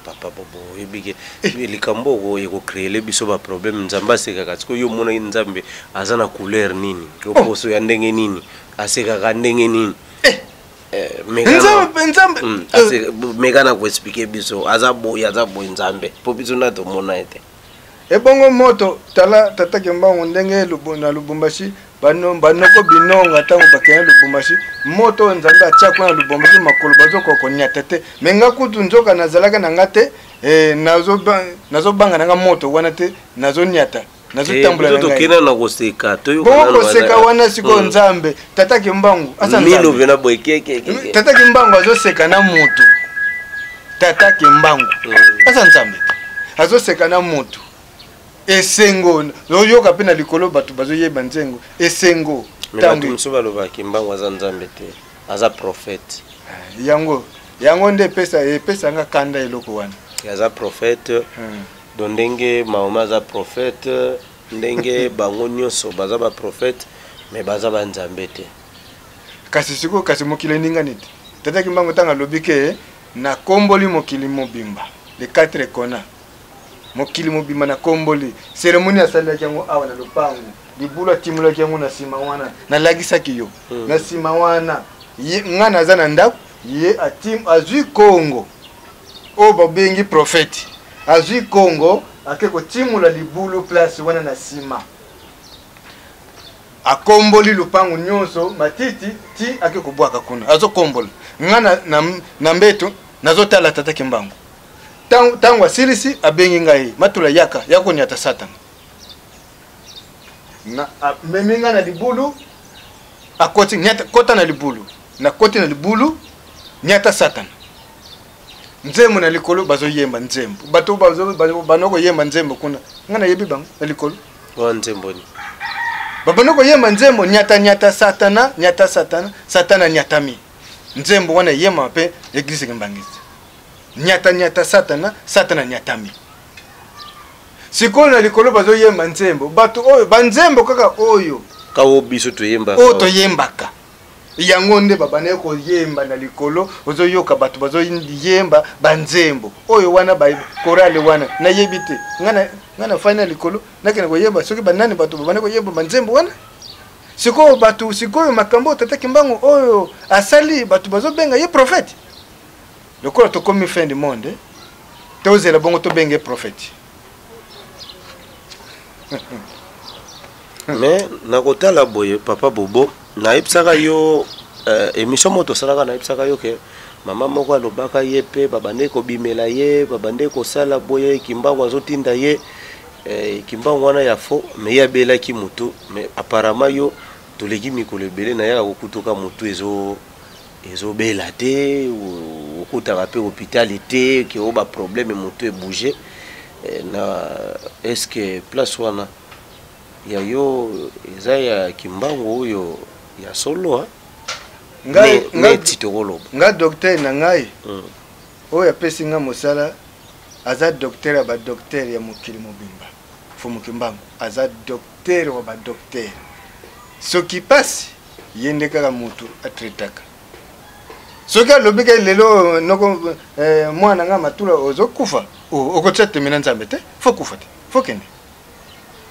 papa bobo ebike likambo ko yeko créer biso ba problème nzambe asekaka tiko yo mona nzambe aza na couleur nini oposo ya ndenge nini asekaka ndenge nini megana ko expliquer biso aza boy nzambe po biso na to mona ete ebongo moto tala tata Kimbangu ndenge na Lubumbashi banoko binonga tango bakena Lubumbashi moto nzambe atia na Lubumbashi makolo bazoko konyata te menga kutu nzoka nazalaka na ngate nazo banga nanga moto wana te nazo nyata nazo tambula na ngai tokena na koseka to yo kana koseka wana siko nzambe tata Kimbangu asa nzambe mino vena boy keke tata Kimbangu azoseka na moto tata Kimbangu asa nzambe azoseka na moto esengo yoyoka pe na likolo bato bazoyeba nzengo esengo tangu msuba loba Kimbangu aza nzambe te aza prophète yango nde pesa nga kanda eloko wana yaza prophète do ndenge Mahoma za prophète ndenge bango nyonso baza ba prophète mais baza ba nzambe te kasi siko kasi mokili ninga niti tata kimbango tanga lobike na komboli mokili mobimba le 4 kona mokili mobimba na komboli cérémonie asala yango awa na lopango libula timula yango na sima wana na lagisa kiyo na sima wana ngana za na ndako ye atim azui Kongo o babengi prophète azui Kongo akeko timula libulu place wana na sima akomboli lupangu nyonso matiti ti akeko bwaka kuna azo kombola ngana na mbeto nazotala tata kimbangu tango asilisi abengi ngai matula yako nyata Satan na meminga na libulu akoti nyata kota na libulu na koti na libulu nyata Satan nzembo na likolo bazo yemba nzembo bato bazo banoko yemba nzembo kuna ngana yebi bango na likolo wa nzembo ni babanoko yemba nzembo nyata satana nyatami nzembo wana yema pe eglise ngambangisi nyata satana nyatami sikoyo na likolo bazo yemba nzembo bato oyo banzembo kaka oyo kawo biso to yemba o to yembaka yango nde babane ko yemba na likolo ozo yoka bato bazo yemba banzembo oyo wana ba korale wana na yebite ngana final likolo nakena ko yemba soki banani bato babane ko yemba banzembo wana sikoyo makambo tata kimbango oyo asali bato bazo benga ye prophète lokola to komi fin du monde tozela bongo to benga prophète mais nakotala boye papa Bobo na ipsaka yo émission moto salaka na ipsaka yo ke mama moko alobaka ye pe babande ko bimela ye babande ko sala boye kimbango azotinda ye kimbango wana ya fo mais ya bela ki mutu mais apparemment yo toleki mikolo ebele na ya kokutoka mutu ezo bela te okutaka pe hôpitalité ke oba problème mutu ebouger na est-ce que place wana ya yo eza ya kimbango oyo ya solo nga docteur na ngai oyo apesi nga mosala aza docteur ya badocteur ya mokili mobimba fumu kimbango aza docteur wa badocteur soki pasi ye nde kaka mutu atretaka soki alobika lelo noko mwana nga matula ozokufa okotia temena nzambe te fo kufa te fo kende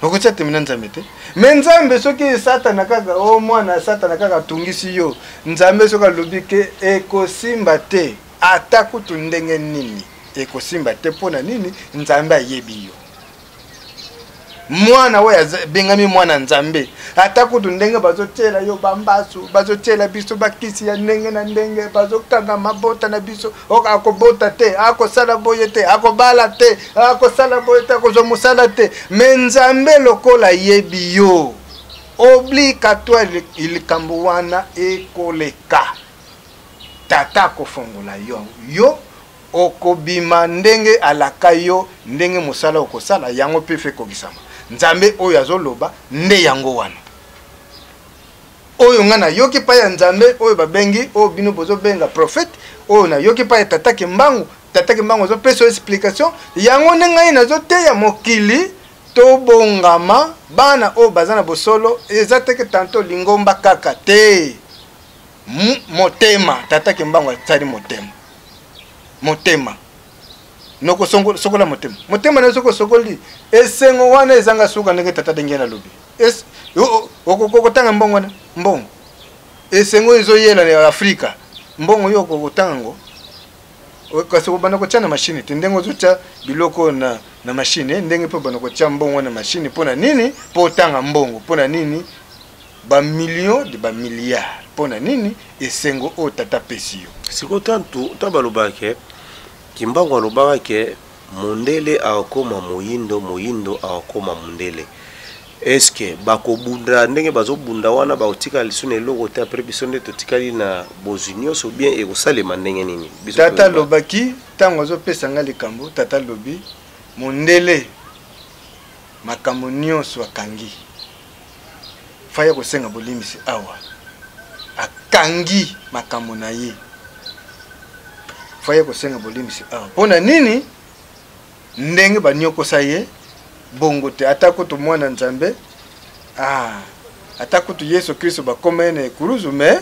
okotia temena nzambe te me nzambe soki satana kaka o mwana satana kaka tungisi yo nzambe soki alobike ekosimba te ata kutu ndenge nini ekosimba te mpona nini nzambe ayebi yo mwana we bengami mwana nzambe ata kutu ndenge bazotela yo bambasu bazotela biso bakisi ya ndenge na ndenge bazokanga mabota na biso akobota te akosala boye te akobala te akosala boye te akozwa mosala te me nzambe lokola yebi yo obligatoire likambo wana ekoleka tata kofongola yo okobima ndenge alaka yo ndenge mosala okosala yango pe fe kokisama nzambe oyo azoloba nde yango wana oyo ngana yoki pa ya nzambe oyo babengi oyo bino bozo benga prophète oyo na yoki pa ya tata kimbango zo peso explication yango nde ngai nazo teya mokili to bongama bana oyo bazana bosolo eza teke tanto lingomba kaka te motema tata kimbango atali motema noko sokola motema na sokoli esengo wana ezanga suka ndenge tata denge na lobi okokotanga mbongo wana mbongo esengo ezoyela na Afrika mbongo yo okokotanga ngo kasi bana ko chana machine te ndenge ozocha biloko na machine ndenge pe bana ko cha mbongo na machine pona nini potanga mbongo pona nini ba millions de ba milliards pona nini esengo o tata pesio siko tantu tabalobake kimbango alobaka ke mondele akoma moyindo akoma mondele eske bakobunda ndenge bazobunda wana baotika lisuna eloko te apres biso nde totikali na bozwi nyonso bien ekosalema ndenge nini tata lobaki ntango azopesa nga likambo tata lobi mondele makambo nyonso akangi faya kosenga bolimbisi awa akangi makambo na ye faya kosenga bolimisi awa mpona nini ndenge banyokosa ye bongo te ata kutu mwana nzambe ata kutu yesu kristo bakoma ye na ekuluzu me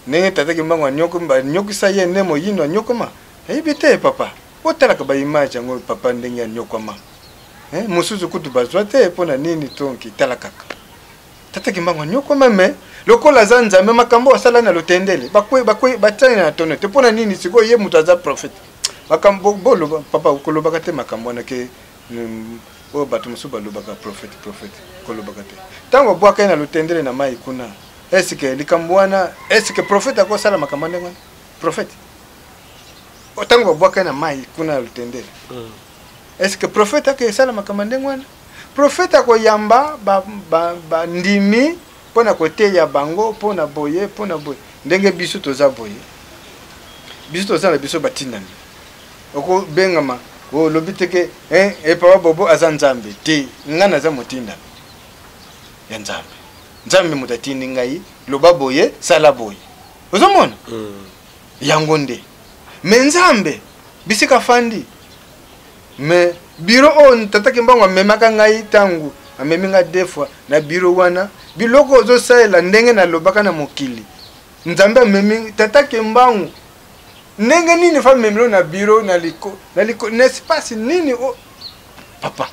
ndenge tataki mbango anyokisa ye nde moyindo anyokoma eyebi te papa otalaka baimage yango papa ndenge anyokoma mosusu kutu bazwa te mpona nini tonki tala kaka tataki mbango anyokoma me lokola aza nzambe makambo asala na lotendele batani na tono te mpona nini sikoyo ye moto aza prophète makambo boloba papa kolobaka te makambo wana ke oyo bato mosusu balobaka prophète kolobaka te ntango abwaka ye na lotendele na mai kuna eske likambo wana eske prophète akosala makambo ndenge wana prophète ntango babwaka ye na mai kuna na lotendele eske prophète akesala makambo ndenge wana prophète akoyamba bandimi mpona koteya bango mpona boye ndenge biso toza boye biso toza na biso batindami okobengama olobi teke papa bobo aza nzambe te ngai naza motindami ya nzambe moto atindi ngai loba boye sala boye ozomona yango nde me nzambe bisika fandi me biro oyo tataki mbango amemaka ngai ntango amemi nga 2 fois na biro wana biloko ozosalela ndenge nalobaka na mokili nzambe amemi tataki mbango ndenge nini fa memelo na biro na liko n'espace nini papa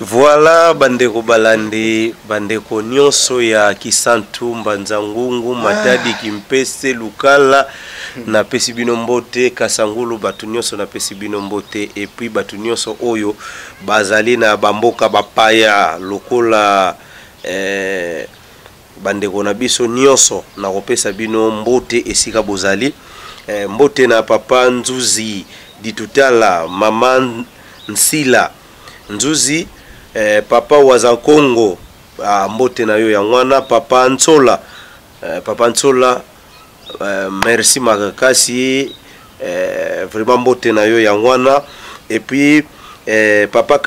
Voilà bandeko balandi bandeko nyonso ya Kisantu Mbanza Ngungu Matadi Kimpese Lukala na pesi bino mbote Kasangulu batu nyonso na pesi bino mbote et puis batu nyonso oyo bazali na bamboka bapaya lokola bandeko na biso nyonso na kopesa bino mbote esika bozali mbote na papa Nzuzi ditutala mama Nsila Nzuzi papa waza Kongo mbote na yo ya mwana papa Nsola merci makakasi vraiment mbote na yo ya mwana et puis papa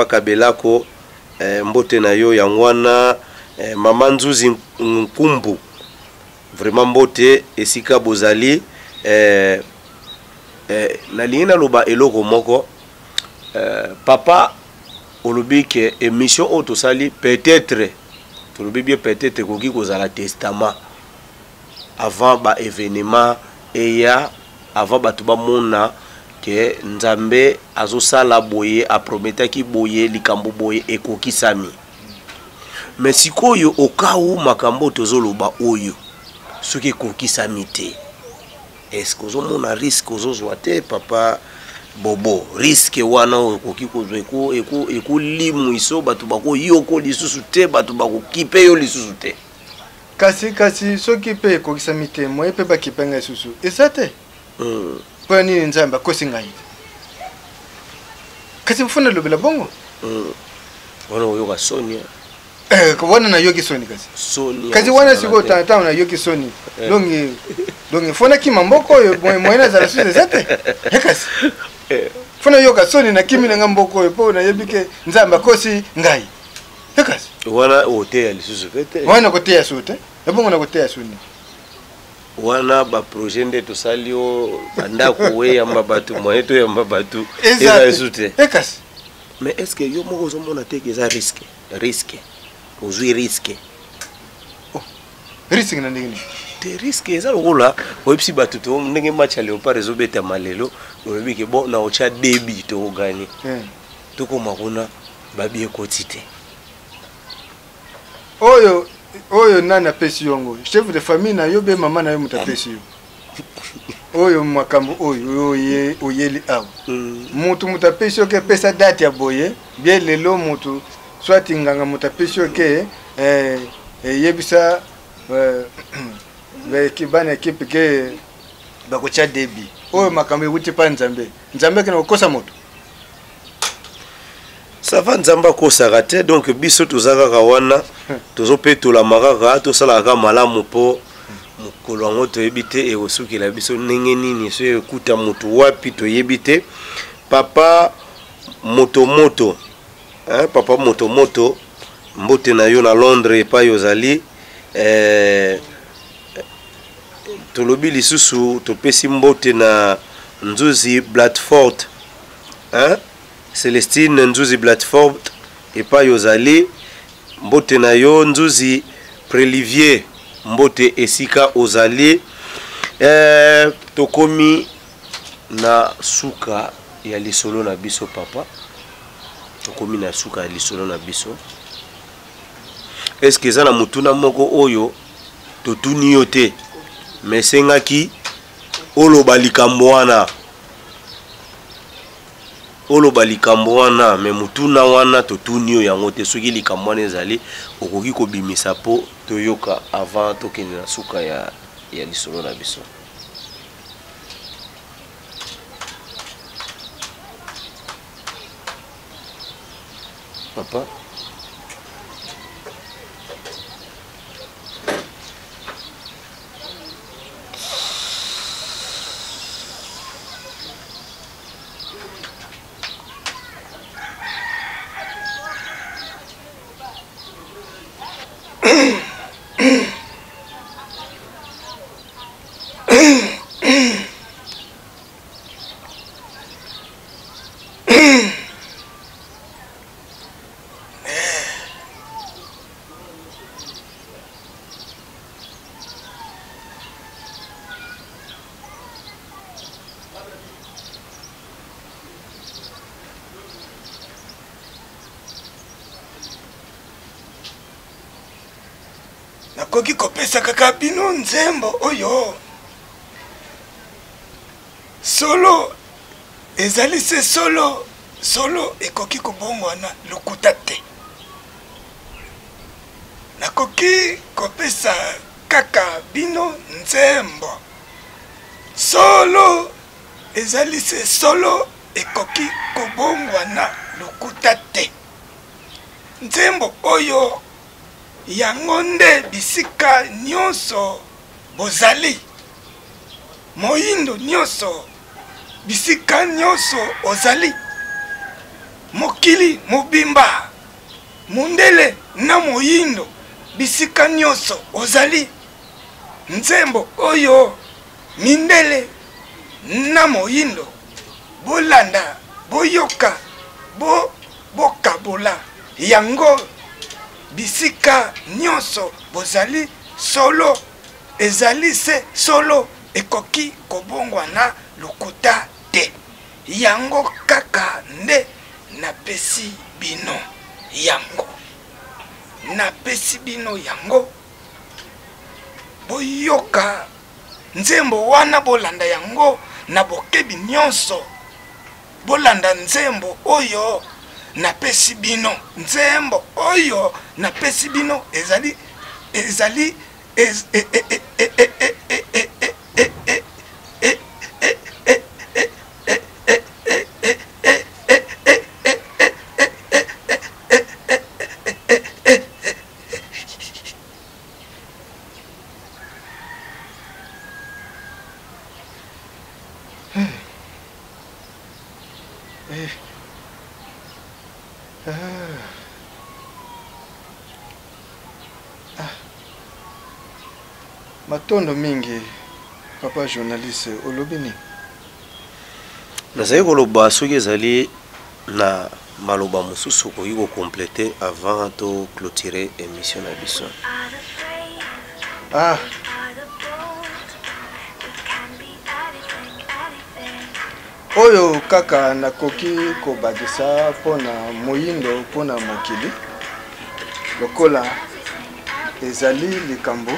Kabelako mbote na yo ya mwana mama Nzuzi Nkumbu vraiment mbote esika bozali na lingina loba eloko moko papa olobi ke émission auto sali peut-être koki kozala testament avant ba événement eya avant batu ba mona ke nzambe azosala boye aprometaki boye likambo boye ekokisami mais sikoyo okawu makambo tozoloba oyo soki ekokisami te est-ce que ozomona risque ozozwa te papa bobo risque wana okoki kozwa ekolimu iso batu bako yoko lisusu te batu bako kipe yo lisusu te kasi soki pe ekokisami te moye pe bakipenga lisusu eza te mpo nini nzambe akosi ngai kasi mfuna lobela bongo wana oyoka Sonia wana na yoki soni kasi wana siko tata na yoki soni longi fona kima mboko yo moyena za susu zete kasi fona yoka soni na kimi na mboko yo po na yebike nzamba kosi ngai kasi wana hotel lisusu fete wana kotea sute ebongo na kotea suni wana ba projet nde to salio bandako we yamba batu moyeto yamba batu eza sute kasi mais est-ce que yo moko zomona te que ça risque ozui risque risque na ndenge te risque eza lokola oyebisi batu to ndenge match ya Léopard ezobeta malelo oyebi ke bon na ocha debi to gagner tokoma kuna babi ekoti te oyo nana pesi yongo chef de famille na yo be mama na yo mutapesi yo oyo makambo oyo oyeli awa mutu mutapesi yo ke pesa date ya boye bien lelo mutu soit nganga mutapesi yo ke yebisa kibana ekipe ke bakocha debi oyo makambo ewuti pa nzambe kena kokosa moto sava nzamba akosaka te donc biso tozaka wana tozopetola makaka tosalaka malamu po mokolo yango toyebi te ekosukela biso ndenge nini so ekuta moto wapi toyebi te papa motomoto mbote na yo na Londres epai ozali tolobi lisusu topesi mbote na Nzuzi Blatford, hein? Celestine Nzuzi Blatford epai ozali mbote na yo. Nzuzi Prelivier mbote esika ozali. Tokomi na suka ya lisolo na biso papa, tokomi na suka ya lisolo na biso. Est-ce que za na mutuna moko oyo totuni yo te mesengaki oloba likambo wana me mutuna wana totuni yo yango te, soki likambo wana ezali okoki kobimisa po toyoka avant tokende na suka ya lisolo na biso. Papa nakoki kopesa kaka bino nzembo oyo solo ezali se solo ekoki kobongwana lokuta te. Nakoki kopesa kaka bino nzembo solo ezali se solo ekoki kobongwana lokuta te. Nzembo oyo yango nde bisika nyonso bozali, moyindo nyonso bisika nyonso ozali, mokili mobimba mundele na moyindo bisika nyonso ozali. Nzembo oyo mindele na moyindo bolanda boyoka bokabola yango bisika nyonso bozali solo ezali se solo ekoki kobongwana lokuta te. Yango kaka nde napesi bino yango, napesi bino yango boyoka nzembo wana bolanda yango na bokebi nyonso. Bolanda nzembo oyo napesi bino, nzembo oyo napesi bino ezali matondo mingi papa journaliste olobini. Nazali koloba soki ezali na maloba mosusu koki kokomplete avant to clôturer émission na biso. Oyo kaka nakoki kobakisa mpona moyindo mpona mokili lokola ezali likambo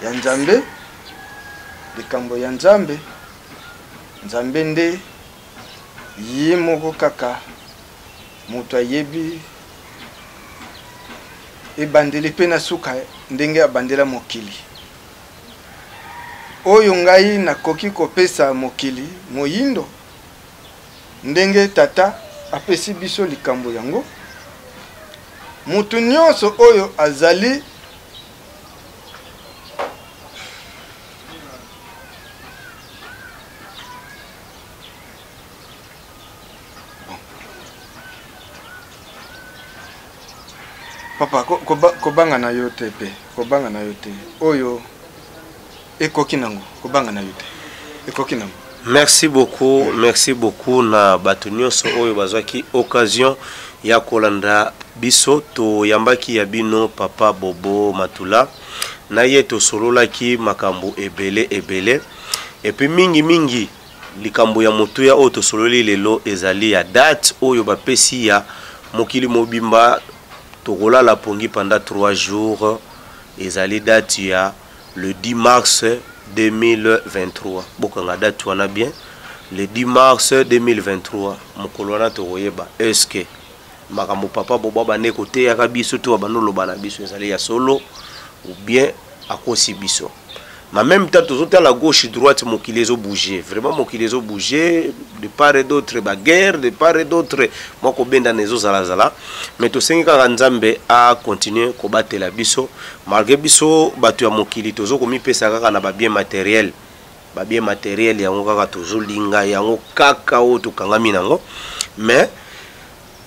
ya Nzambe, likambo ya Nzambe. Nzambe nde ye moko kaka moto ayebi ebandeli mpe na suka ndenge abandela mokili. Oyo ngai nakoki kopesa mokili moyindo ndenge tata apesi biso likambo yango. Mutu nyonso oyo azali Papa, kobanga na yote pe, kobanga na yote. Oyo, ekoki nango, kobanga na yote. Ekoki nango. Merci beaucoup na bato nyonso oyo bazwaki occasion ya kolanda biso to yambaki ya bino Papa Bobo Matula na ye to sololaki makambo ebele et puis mingi likambo ya motuya oyo to sololi lelo ezali ya date oyo bapesi ya mokili mobimba to kolala pongi pendant 3 jours ezali date ya le 10 mars 2023. Bokanga date wana bien. Le 10 mars 2023. Mokolo wana to koyeba. Est-ce que makambo Papa Bobo bane kote ya biso to banolo bana biso ezali ya solo ou bien akosi biso. Mais même temps tout à la gauche et droite mokili ezo bouger. Vraiment mokili ezo bouger de part et d'autre ba guerre de part et d'autre moko benda nezo zala. Mais to sengi ka Nzambe a continuer ko batela biso malgré biso batu ya mokili tozo komi pesa kaka na ba bien matériel yango kaka tozo linga yango kaka o to kangami nango mais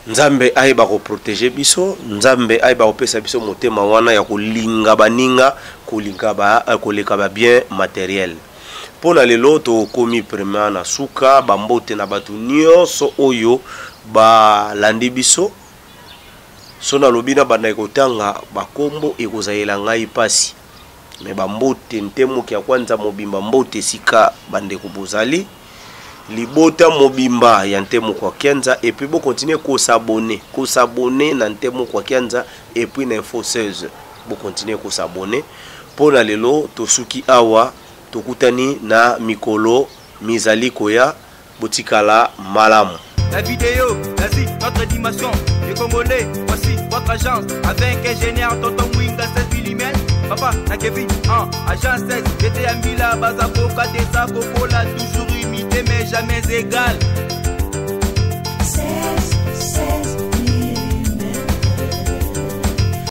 Nzambe aiba ko protéger biso Nzambe aiba ko pesa biso motema wana ya ko linga baninga ko leka ba bien matériel pona lelo to komi premier na suka bambote na batu nyonso oyo ba landi biso sona lobina banda ekotanga bakombo ekozayela ngai pasi me bambote ntemo kia kwanza mobimba mbote sika bande kubuzali libota mobimba ya ntemo kwa kianza et puis bo continuer ko s'abonner na ntemo kwa kianza et puis na Info 16 bo continuer ko s'abonner pona lelo tosuki awa tokutani na mikolo mizali koya botikala malamu. La vidéo, vas-y, notre dimension. Les Congolais, voici votre agence. Avec ingénieur Tonton Mwinga 16 mm. Papa, na Kevin, agence 16. J'étais à Mila, Bazako, Kadesa, Kokola, toujours imité mais jamais égal.